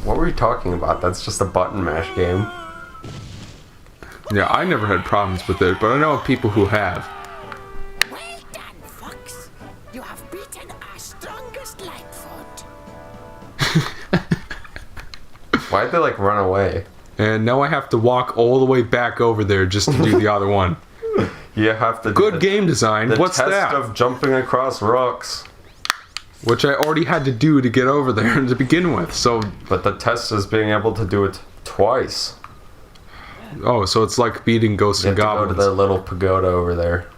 What were you talking about? That's just a button mash game. Yeah, I never had problems with it, but I know of people who have. Well done, Fox. You have beaten our strongest Lightfoot. Why'd they like run away? And now I have to walk all the way back over there just to do the other one. You have to do Good game design. the What's test that? of jumping across rocks. Which I already had to do to get over there to begin with, so... But the test is being able to do it twice. Oh, so it's like beating Ghosts You and have to go Goblins. to the little pagoda over there.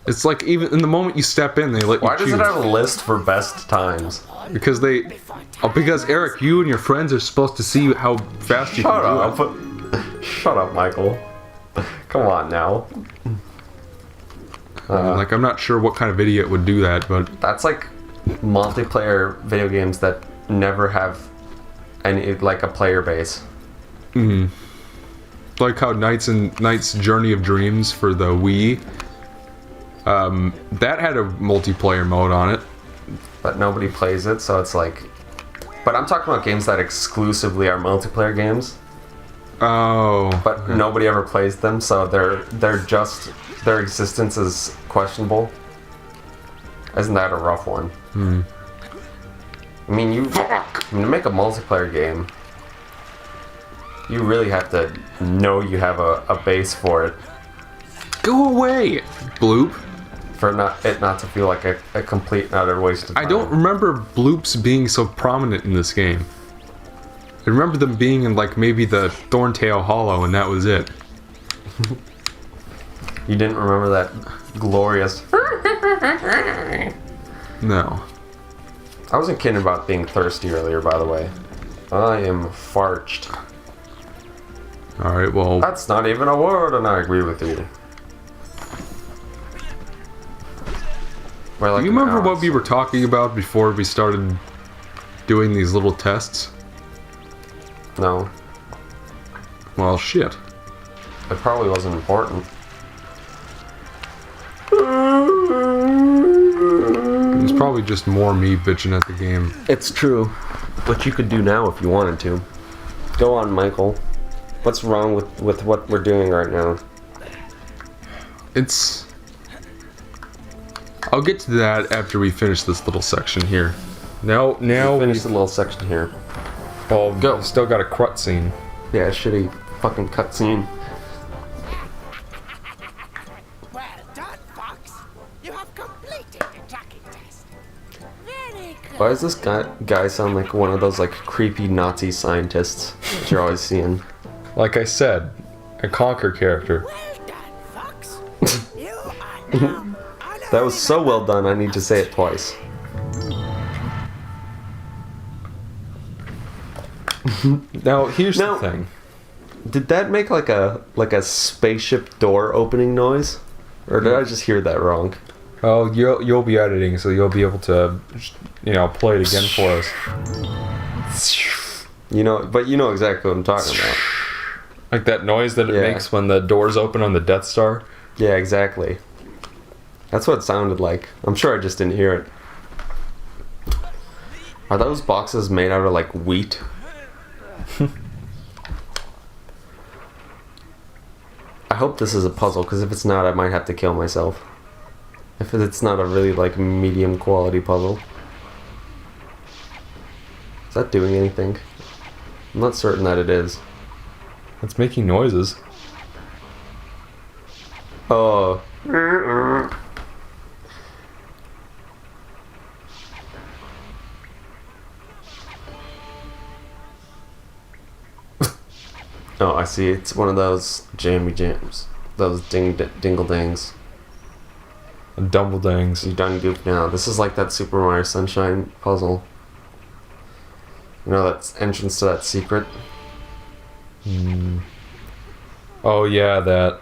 It's like even in the moment you step in, they let you Why does choose. it have a list for best times? Because they... Oh, because, Eric, you and your friends are supposed to see how fast you Shut can do up. it. Shut up, Michael. Come on now. Like, I'm not sure what kind of idiot would do that, but... That's like multiplayer video games that never have any, like, a player base. Like how Knight's Journey of Dreams for the Wii... that had a multiplayer mode on it. But nobody plays it, so it's like... But I'm talking about games that exclusively are multiplayer games. Oh. But nobody ever plays them, so they're just... Their existence is questionable. Isn't that a rough one? I mean, to make a multiplayer game, you really have to know you have a base for it. Go away, Bloop. For it not to feel like a complete and utter waste of time. I don't remember bloops being so prominent in this game. I remember them being in like maybe the Thorntail Hollow, and that was it. You didn't remember that glorious... No. I wasn't kidding about being thirsty earlier, by the way. I am farched. Alright, well... That's not even a word, and I agree with you. Do you remember what we were talking about before we started doing these little tests? No. Well, shit. It probably wasn't important. It's probably just more me bitching at the game. It's true. What you could do now if you wanted to. Go on, Michael. What's wrong with what we're doing right now? It's... I'll get to that after we finish this little section here. Now Finish the little section here. Oh, go. Still got a crut scene. Yeah, shitty fucking cutscene. Well done, Fox. You have completed the tracking test. Very good. Why does this guy sound like one of those like creepy Nazi scientists that you're always seeing? Like I said, a Conquer character. Well done, Fox. You are now... That was so well done, I need to say it twice. Now, here's the thing. Did that make like a spaceship door opening noise? Or did I just hear that wrong? Oh, you'll be editing, so you'll be able to, play it again for us. You know, but you know exactly what I'm talking about. Like that noise that it Yeah. makes when the doors open on the Death Star? Yeah, exactly. That's what it sounded like. I'm sure I just didn't hear it. Are those boxes made out of like wheat? I hope this is a puzzle, because if it's not, I might have to kill myself. If it's not a really like medium quality puzzle. Is that doing anything? I'm not certain that it is. It's making noises. Oh. Oh, I see. It's one of those jammy jams. Those dingle dangs. Dumbledangs. You done goofed now. This is like that Super Mario Sunshine puzzle. You know that entrance to that secret? Oh yeah, that.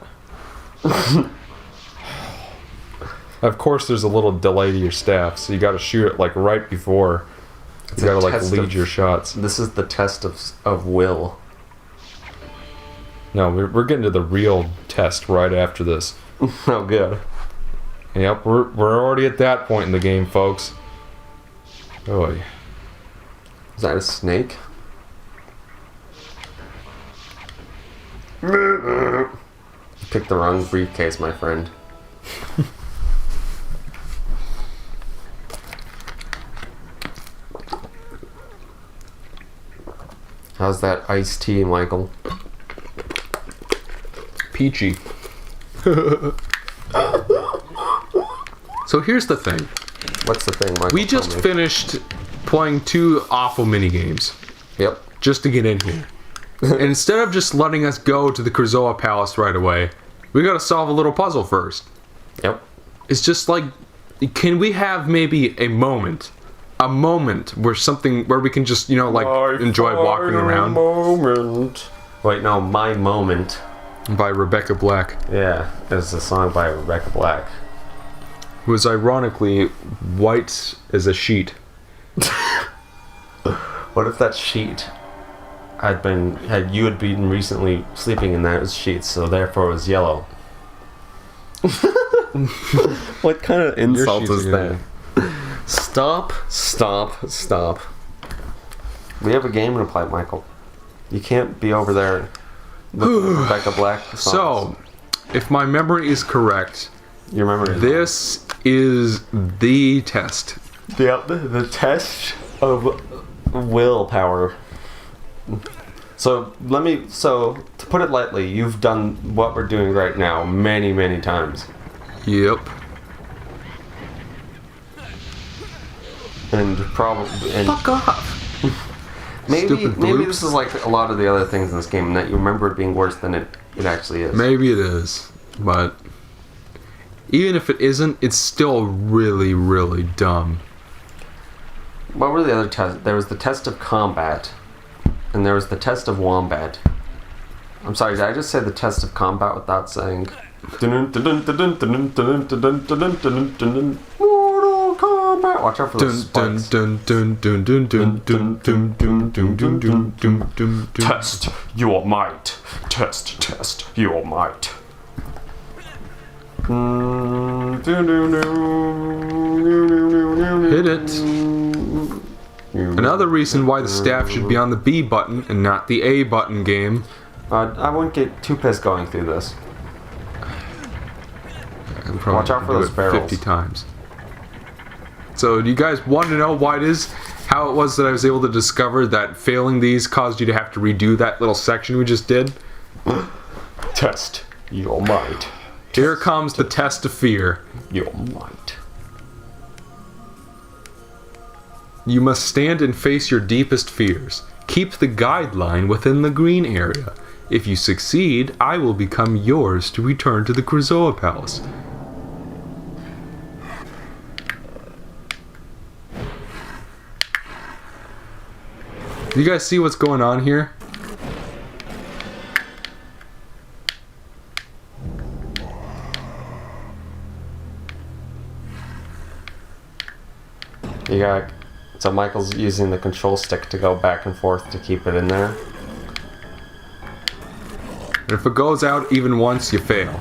Of course there's a little delay to your staff, so you gotta shoot it like right before. You gotta like lead your shots. This is the test of will. No, we're getting to the real test right after this. Oh, good. Yep, we're already at that point in the game, folks. Oh, Is that a snake? Picked the wrong briefcase, my friend. How's that iced tea, Michael? Peachy. So here's the thing. What's the thing, Michael? We just Tell me. finished playing 2 awful minigames. Yep. Just to get in here. And instead of just letting us go to the Krazoa Palace right away, we gotta solve a little puzzle first. Yep. It's just like, can we have maybe a moment where we can just, you know, like, enjoy walking around? Moment. Wait, no, My Moment. By Rebecca Black. Yeah, it's a song by Rebecca Black. Who is ironically white as a sheet. What if that sheet had you had been recently sleeping in that sheet, so therefore it was yellow? What kind of insult sheets is are that? Stop. We have a game to play, Michael. You can't be over there looking at Rebecca Black songs. So, if my memory is correct, You remember this is the test. the test of willpower. So to put it lightly, you've done what we're doing right now many, many times. Yep. And probably Fuck off. maybe Stupid maybe bloops. this is like a lot of the other things in this game, and that you remember it being worse than it actually is. Maybe it is, but even if it isn't, it's still really, really dumb. What were the other tests? There was the test of combat, and there was the test of wombat. I'm sorry, did I just say the test of combat without saying Mortal Kombat? Watch out for those spikes. Test your might. Test your might. Hit it. Another reason why the staff should be on the B button and not the A button game. I wouldn't get too pissed going through this. Watch out for those barrels. 50 times. So, do you guys want to know why it is? How it was that I was able to discover that failing these caused you to have to redo that little section we just did? Test your might. Here comes the test of fear. Your might. You must stand and face your deepest fears. Keep the guideline within the green area. If you succeed, I will become yours to return to the Krazoa Palace. Do you guys see what's going on here? You got. So Michael's using the control stick to go back and forth to keep it in there. And if it goes out even once, you fail.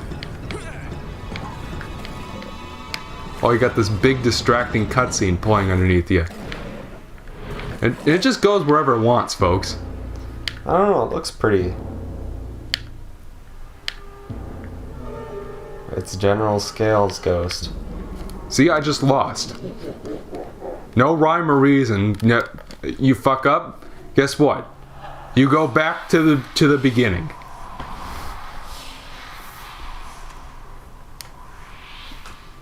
Oh, you got this big distracting cutscene playing underneath you. And it just goes wherever it wants, folks. I don't know, it looks pretty. It's General Scales Ghost. See, I just lost. No rhyme or reason. No, you fuck up, guess what? You go back to the beginning.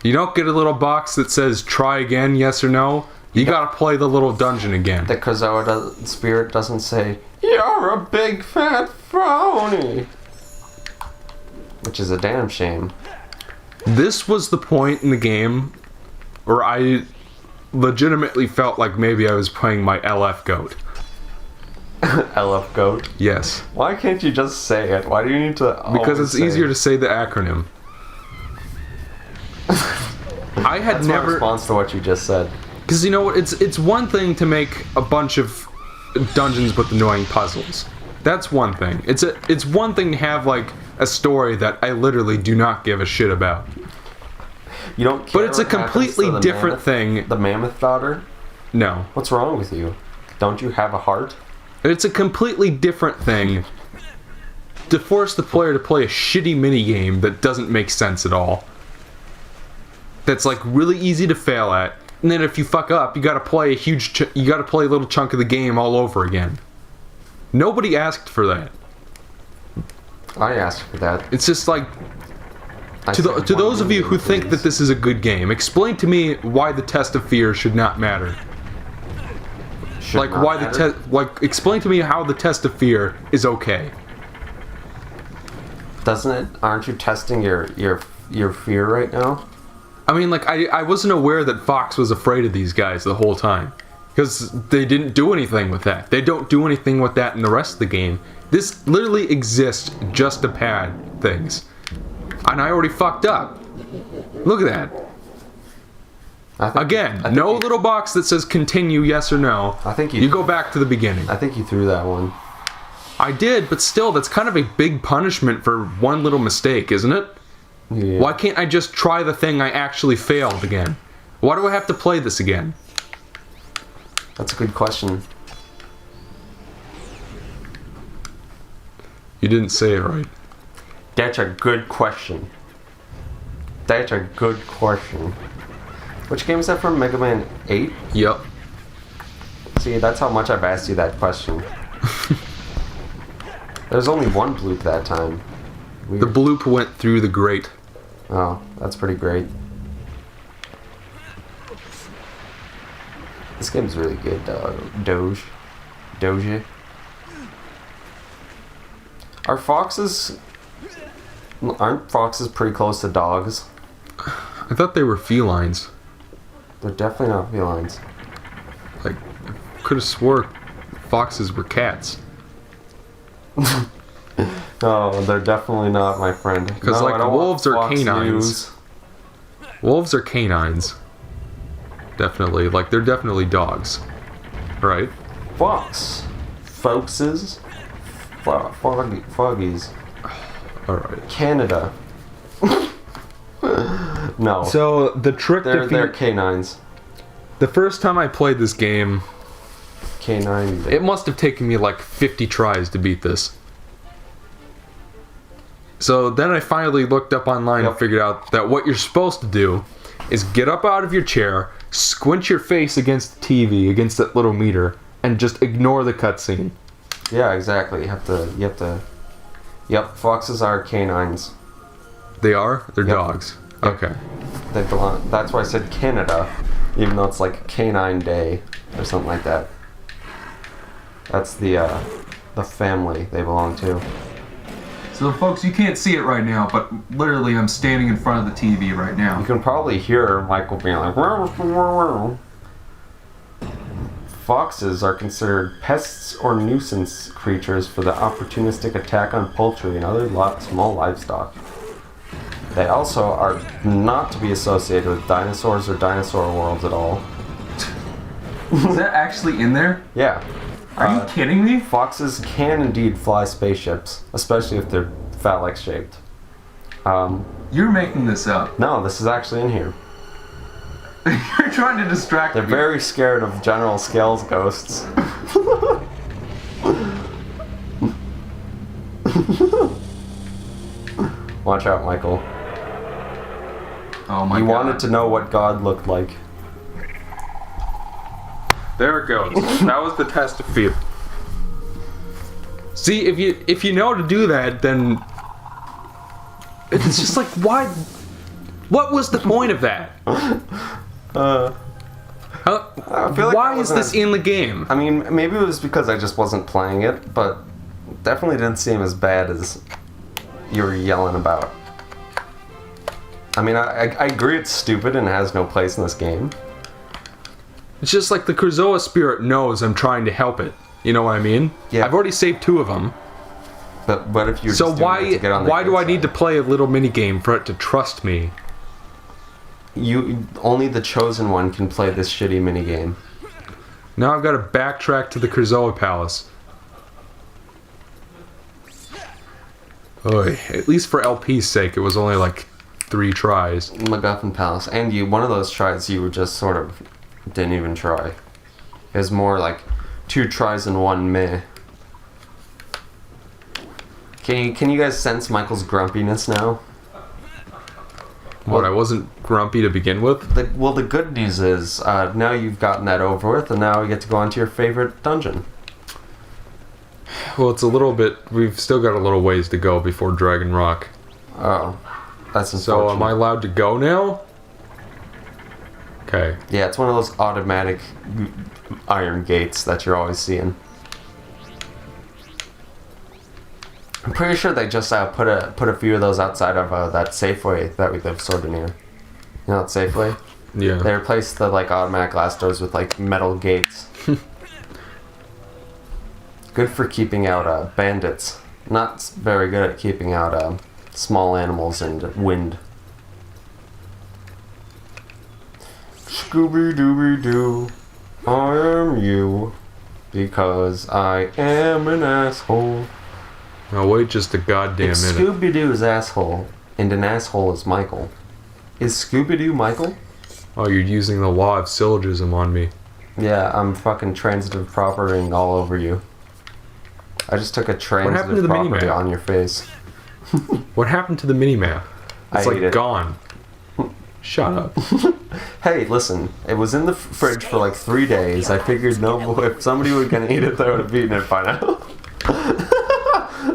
You don't get a little box that says try again, yes or no. You gotta play the little dungeon again. The Krazoa spirit doesn't say, "You're a big fat phony," which is a damn shame. This was the point in the game where I legitimately felt like maybe I was playing my LF goat. LF goat. Yes. Why can't you just say it? Why do you need to? Because it's easier to say the acronym. I had That's never. my response to what you just said. Because you know what? It's one thing to make a bunch of dungeons with annoying puzzles. That's one thing. It's one thing to have like a story that I literally do not give a shit about. You don't care. But it's a what happens completely to the different mammoth, thing. The mammoth daughter? No. What's wrong with you? Don't you have a heart? It's a completely different thing to force the player to play a shitty minigame that doesn't make sense at all. That's like really easy to fail at, and then if you fuck up, you gotta play you gotta play a little chunk of the game all over again. Nobody asked for that. I asked for that. It's just like, to those of you who think that this is a good game, explain to me why the test of fear should not matter. Should not matter? Explain to me how the test of fear is okay. Doesn't it? Aren't you testing your fear right now? I mean, like, I wasn't aware that Fox was afraid of these guys the whole time. Because they didn't do anything with that. They don't do anything with that in the rest of the game. This literally exists just to pad things. And I already fucked up. Look at that. Again, no little box that says continue, yes or no. I think you go back to the beginning. I think you threw that one. I did, but still, that's kind of a big punishment for one little mistake, isn't it? Yeah. Why can't I just try the thing I actually failed again? Why do I have to play this again? That's a good question. You didn't say it right. That's a good question. That's a good question. Which game is that from? Mega Man 8? Yep. See, that's how much I've asked you that question. There's only one bloop that time. Weird. The bloop went through the grate. Oh, that's pretty great. This game's really good, Doge. Aren't foxes pretty close to dogs? I thought they were felines. They're definitely not felines. Like, could have swore foxes were cats. No, they're definitely not, my friend. Because, No, like, I don't wolves want are fox canines. news. Wolves are canines. Definitely. Like, they're definitely dogs. Right? Fox. Foxes. Foggies. Alright. Canada. No. So, the trick they're canines. The first time I played this game, Canine. it must have taken me like 50 tries to beat this. So then I finally looked up online and figured out that what you're supposed to do is get up out of your chair, squint your face against the TV, against that little meter, and just ignore the cutscene. Yeah, exactly. You have to. Yep, foxes are canines. They are? They're Yep. dogs. Yep. Okay. They belong. That's why I said Canada, even though it's like Canine Day or something like that. That's the family they belong to. So folks, you can't see it right now, but literally I'm standing in front of the TV right now. You can probably hear Michael being like, "Wow, wow, wow." Foxes are considered pests or nuisance creatures for the opportunistic attack on poultry and other small livestock. They also are not to be associated with dinosaurs or dinosaur worlds at all. Is that actually in there? Yeah. Are you kidding me? Foxes can indeed fly spaceships, especially if they're phallic shaped. You're making this up. No, this is actually in here. You're trying to distract They're me. very scared of General Scales ghosts. Watch out, Michael. Oh my god. You wanted to know what God looked like. There it goes. That was the test of fear. See, if you know to do that, then it's just like, why? What was the point of that? I feel like why that is this wasn't in the game? I mean, maybe it was because I just wasn't playing it, but definitely didn't seem as bad as you were yelling about. I mean, I agree it's stupid and has no place in this game. It's just like the Krazoa spirit knows I'm trying to help it. You know what I mean? Yeah. I've already saved 2 of them. But what if you're So just doing it to get on the why do good I need to side? play a little mini game for it to trust me? Only the chosen one can play this shitty minigame. Now I've got to backtrack to the Krazoa Palace. Oy, at least for LP's sake, it was only like 3 tries. MacGuffin Palace. And one of those tries you were just sort of didn't even try. It was more like 2 tries and 1 meh. Can you guys sense Michael's grumpiness now? What, I wasn't grumpy to begin with? The good news is now you've gotten that over with, and now we get to go on to your favorite dungeon. Well, it's a little bit... We've still got a little ways to go before Dragon Rock. Oh, that's unfortunate. So, am I allowed to go now? Okay. Yeah, it's one of those automatic iron gates that you're always seeing. I'm pretty sure they just put a few of those outside of that Safeway that we live sort of near. You know that Safeway? Yeah. They replaced the like automatic glass doors with like metal gates. Good for keeping out bandits. Not very good at keeping out small animals and wind. Scooby-Dooby-Doo, I am you, because I am an asshole. Now wait just a goddamn It's minute. Scooby-Doo's asshole, and an asshole is Michael. Is Scooby-Doo Michael? Oh, you're using the law of syllogism on me. Yeah, I'm fucking transitive propertying all over you. I just took a happened to transitive the property mini-map? on your face. What happened to the minimap? It's I like ate it. gone. Shut up. Hey, listen, it was in the fridge for like 3 days. I figured if somebody was gonna eat it, they would have eaten it by now.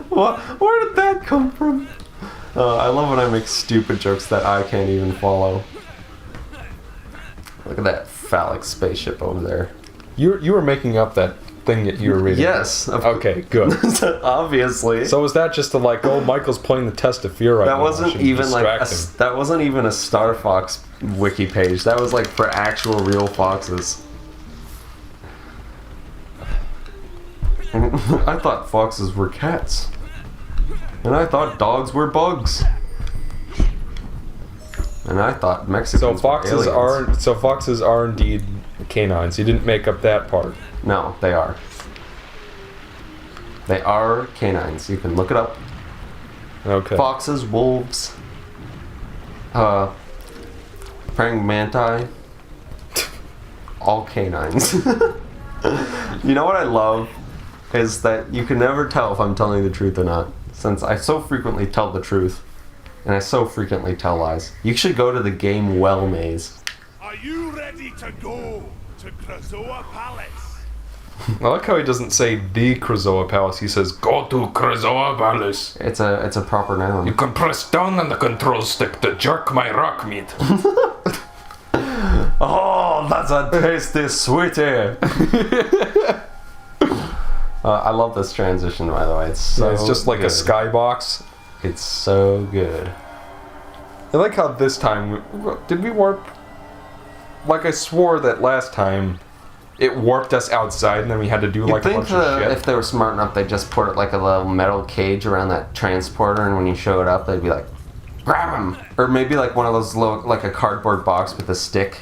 What? Where did that come from? I love when I make stupid jokes that I can't even follow. Look at that phallic spaceship over there. You were making up that thing that you were reading. Yes. Okay, good. Obviously. So was that just like, oh, Michael's playing the test of fear right now? That wasn't should even like distract him. that wasn't even a Star Fox wiki page. That was like for actual real foxes. I thought foxes were cats. And I thought dogs were bugs. And I thought Mexicans were aliens. Foxes are indeed canines. You didn't make up that part. No, they are. They are canines. You can look it up. Okay. Foxes, wolves, praying manti, all canines. You know what I love is that you can never tell if I'm telling the truth or not, since I so frequently tell the truth, and I so frequently tell lies. You should go to the game well maze. Are you ready to go to Krazoa Palace? I like how he doesn't say the Krazoa Palace. He says, go to Krazoa Palace. It's a proper noun. You can press down on the control stick to jerk my rock meat. Oh, that's a tasty sweetie. I love this transition, by the way. It's just like a good. skybox. It's so good. I like how this time, did we warp? Like I swore that last time, it warped us outside and then we had to do like a bunch of shit. If they were smart enough, they'd just put like a little metal cage around that transporter, and when you showed up, they'd be like, grab him! Or maybe like one of those little, like a cardboard box with a stick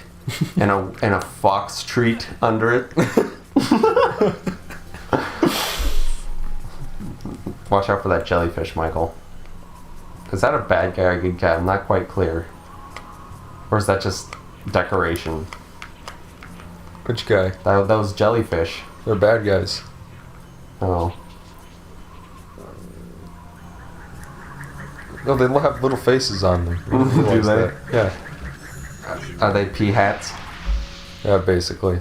and a fox treat under it. Watch out for that jellyfish, Michael. Is that a bad guy or a good guy? I'm not quite clear. Or is that just decoration? Which guy? Those jellyfish. They're bad guys. Oh. No, they have little faces on them. You didn't Do realize they? that. Yeah. Are they pea hats? Yeah, basically.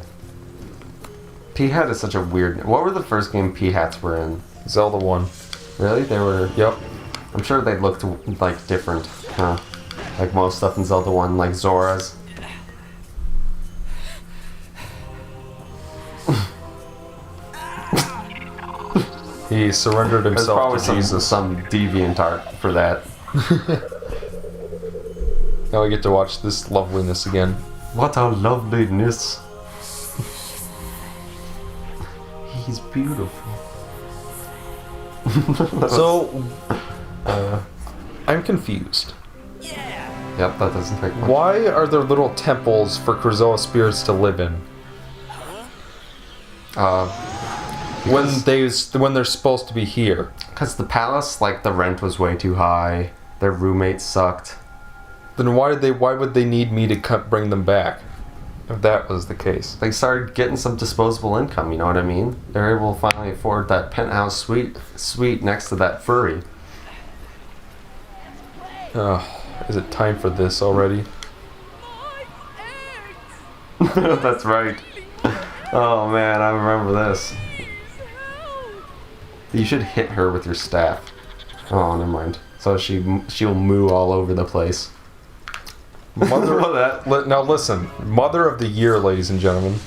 Pea hat is such a weird... What were the first game pea hats were in? Zelda 1. Really? They were... Yep. I'm sure they looked like different. Huh? Like most stuff in Zelda 1, like Zora's. He surrendered There's himself probably to Jesus. some deviant art for that. Now we get to watch this loveliness again. What a loveliness. He's beautiful. So, I'm confused. Yep, that doesn't take much. Why are there little temples for Krazoa spirits to live in? When they're supposed to be here. Because the palace, like, the rent was way too high. Their roommates sucked. Then why would they need me to bring them back? If that was the case. They started getting some disposable income, you know what I mean? They're able to finally afford that penthouse suite next to that furry. Is it time for this already? That's right. Oh man, I remember this. You should hit her with your staff. Oh, never mind. So she'll moo all over the place. Mother now listen, Mother of the Year, ladies and gentlemen.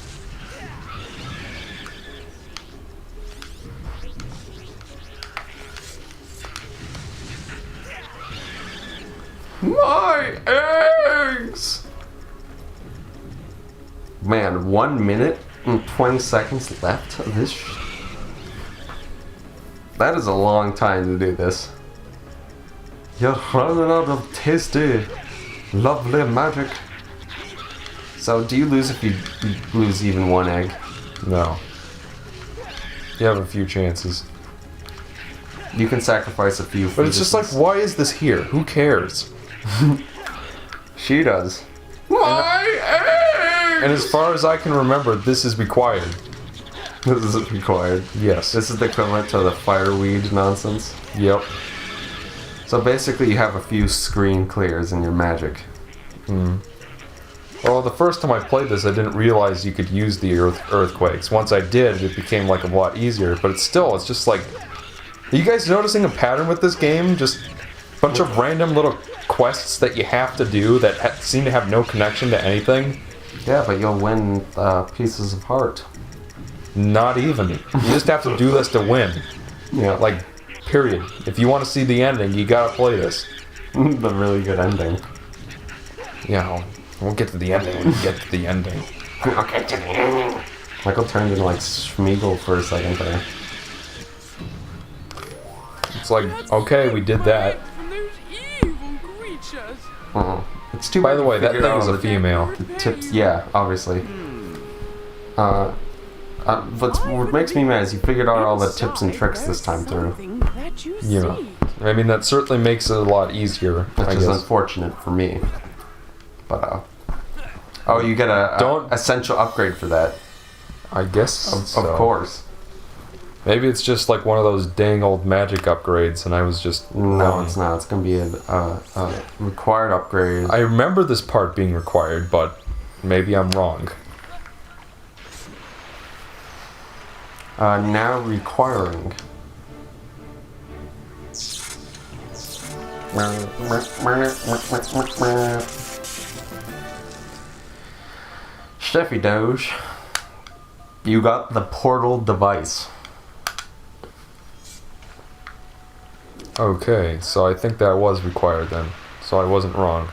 My eggs! Man, 1 minute and 20 seconds left of this. That is a long time to do this. You're running out of tasty, lovely magic. So, do you lose if you lose even one egg? No. You have a few chances. You can sacrifice a few. But it's just like, why is this here? Who cares? She does. My eggs! And as far as I can remember, this is required. This is required. Yes. This is the equivalent to the fireweed nonsense. Yep. So basically, you have a few screen clears in your magic. Well, the first time I played this, I didn't realize you could use the earthquakes. Once I did, it became like a lot easier. But it's just like... Are you guys noticing a pattern with this game? Just a bunch of random little quests that you have to do that seem to have no connection to anything. Yeah, but you'll win pieces of heart. Not even. You just have to do this to win. Yeah, Like, period. If you want to see the ending, you gotta play this. the really good ending. Yeah, we'll get to the ending when we get to the ending. Okay, to the ending. Michael turned into like Schmeagol for a second there. It's like, okay, we did that. From those evil creatures. It's too. By bad the you way, that figured thing out is all a the female. tips. Yeah, obviously. What makes me mad is you figured out all the tips and tricks this time through, Yeah. I mean, that certainly makes it a lot easier, which I is guess. unfortunate for me. But oh, you get a essential upgrade for that. I guess Of course. Maybe it's just like one of those dang old magic upgrades, and I was just... No, it's not. It's gonna be a required upgrade. I remember this part being required, but maybe I'm wrong. Now requiring. Steffi Doge, you got the portal device. Okay, so I think that was required then. So I wasn't wrong.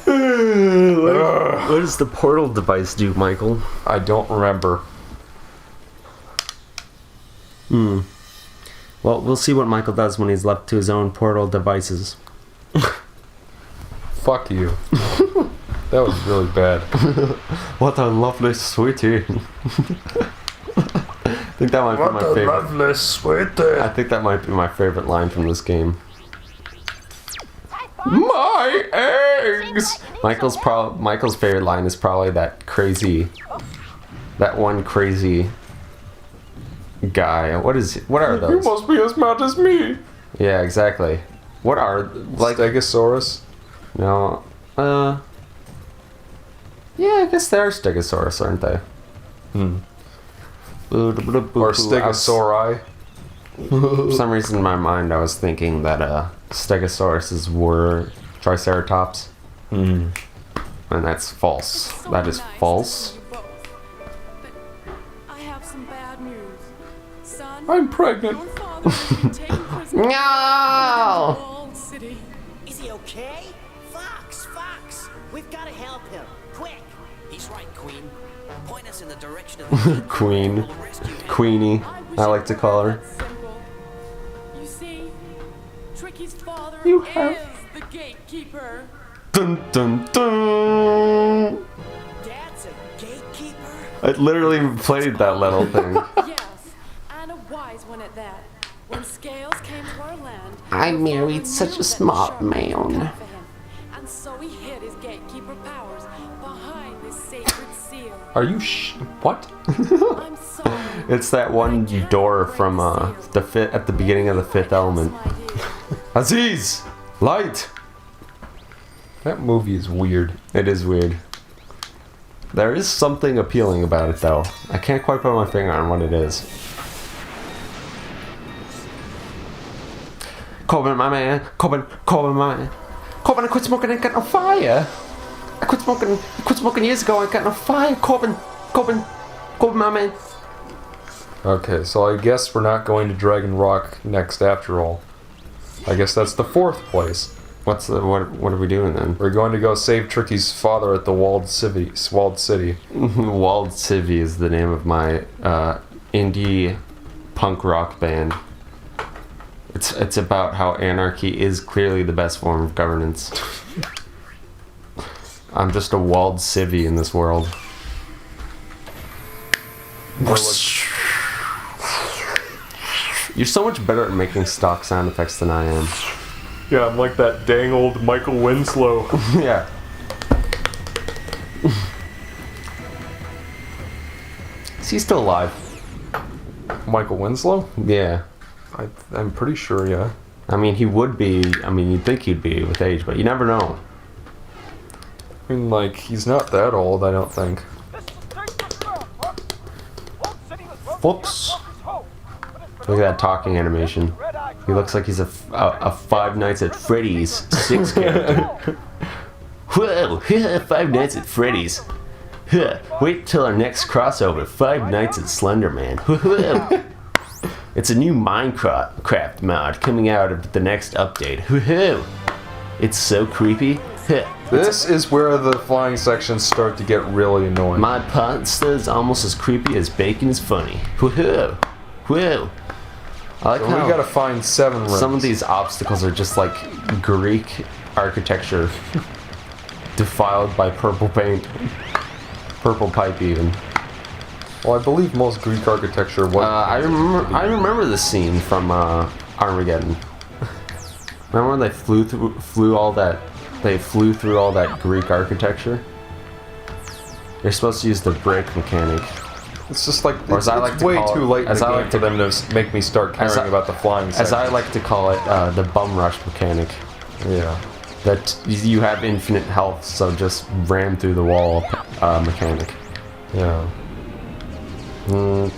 What does the portal device do, Michael? I don't remember. Well, we'll see what Michael does when he's left to his own portal devices. Fuck you. That was really bad. What a lovely sweetie. I think that might be my favorite. lovely sweetie. I think that might be my favorite line from this game. My eggs! Michael's favorite line is probably that one crazy guy. What are You those? must be as mad as me. Yeah, exactly. What are like? Stegosaurus? No. Yeah, I guess they are Stegosaurus, aren't they? Or Stegosauri? For some reason in my mind I was thinking that Stegosauruses were Triceratops. And that's false. That is false. I have some bad news. Son, I'm pregnant. your father has been taken prisoner in the No! walled city. Is he okay? Fox, we've got to help him. Quick. He's right, Queen. Point us in the direction of the Queen. We'll rescue him. Queenie, wish I like to it call were her. that simple. You see, Tricky's father You is have- the gatekeeper. Dun dun dun! Dad's a gatekeeper? I literally played that little thing. Yes, and a wise one at that. When Scales came to our land, I your married father such knew a that smart the sharp was man. coming for him, and so he hid his gatekeeper powers behind this sacred seal. Are you what? I'm sorry. It's that one door from at the beginning of the Fifth Element. Aziz, Light! That movie is weird. It is weird. There is something appealing about it, though. I can't quite put my finger on what it is. Corbin, my man. Corbin, my man. Corbin, I quit smoking, I ain't got no fire. I quit smoking years ago, I ain't got no fire. Corbin, my man. Okay, so I guess we're not going to Dragon Rock next after all. I guess that's the 4th place. What are we doing then? We're going to go save Tricky's father at the Walled City. Walled Civvy is the name of my indie punk rock band. It's about how anarchy is clearly the best form of governance. I'm just a walled civvy in this world. You're so much better at making stock sound effects than I am. Yeah, I'm like that dang old Michael Winslow. Yeah. Is he still alive? Michael Winslow? Yeah. I'm pretty sure, yeah. I mean, he would be. I mean, you'd think he'd be with age, but you never know. I mean, like, he's not that old, I don't think. Whoops. Look at that talking animation. He looks like he's a Five Nights at Freddy's 6 character. Whoa, 5 Nights at Freddy's. Wait till our next crossover, 5 Nights at Slender Man. It's a new Minecraft mod coming out of the next update. It's so creepy. This is where the flying sections start to get really annoying. My pasta is almost as creepy as bacon is funny. Whoa. I like So how we gotta find 7 rooms. some of these obstacles are just like Greek architecture defiled by purple paint. Purple pipe even. Well, I believe most Greek architecture was... I remember the scene from Armageddon. Remember when they flew through all that Greek architecture? You're supposed to use the brake mechanic. It's just like, Or as I like it's to way call it- too late in as the I game like for to- them to make me start as caring I- about the flying As section. I like to call it, the bum rush mechanic. Yeah. That you have infinite health, so just ram through the wall mechanic. Yeah. You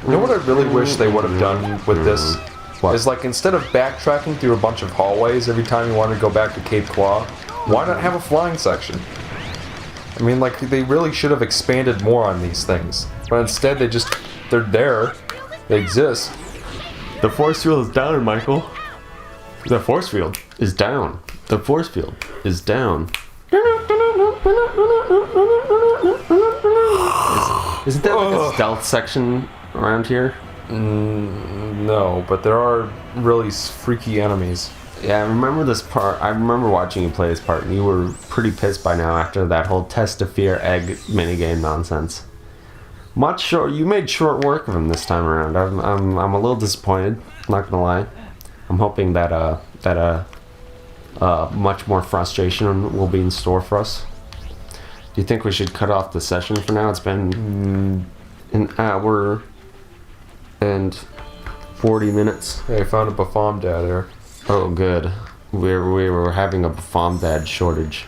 You know what I really wish they would have done with this? What? Is like, instead of backtracking through a bunch of hallways every time you want to go back to Cape Claw, why not have a flying section? I mean, like, they really should have expanded more on these things. But instead, they're there. They exist. The force field is down, Michael. The force field is down. The force field is down. Isn't there like a stealth section around here? No, but there are really freaky enemies. Yeah, I remember this part. I remember watching you play this part, and you were pretty pissed by now after that whole test of fear egg minigame nonsense. You made short work of him this time around. I'm a little disappointed. Not gonna lie. I'm hoping that much more frustration will be in store for us. Do you think we should cut off the session for now? It's been an hour and 40 minutes. Hey, I found a Bafam dad there. Oh, good. We were having a Bafam shortage.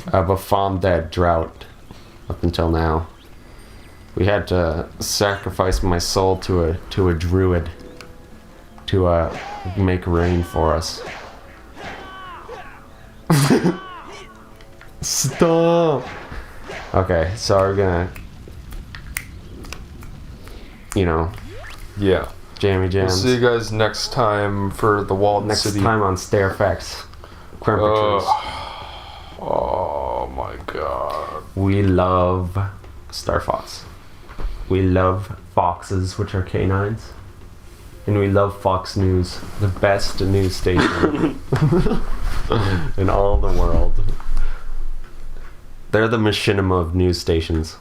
A Bafam drought up until now. We had to sacrifice my soul to a druid to make rain for us. Stop. Okay, so we're gonna, Yeah. jammy We'll jams. see you guys next time for the Walled Next City. time on Stairfax. Temperatures. Oh my god. We love Star Fox. We love foxes, which are canines. And we love Fox News, the best news station in all the world. They're the machinima of news stations.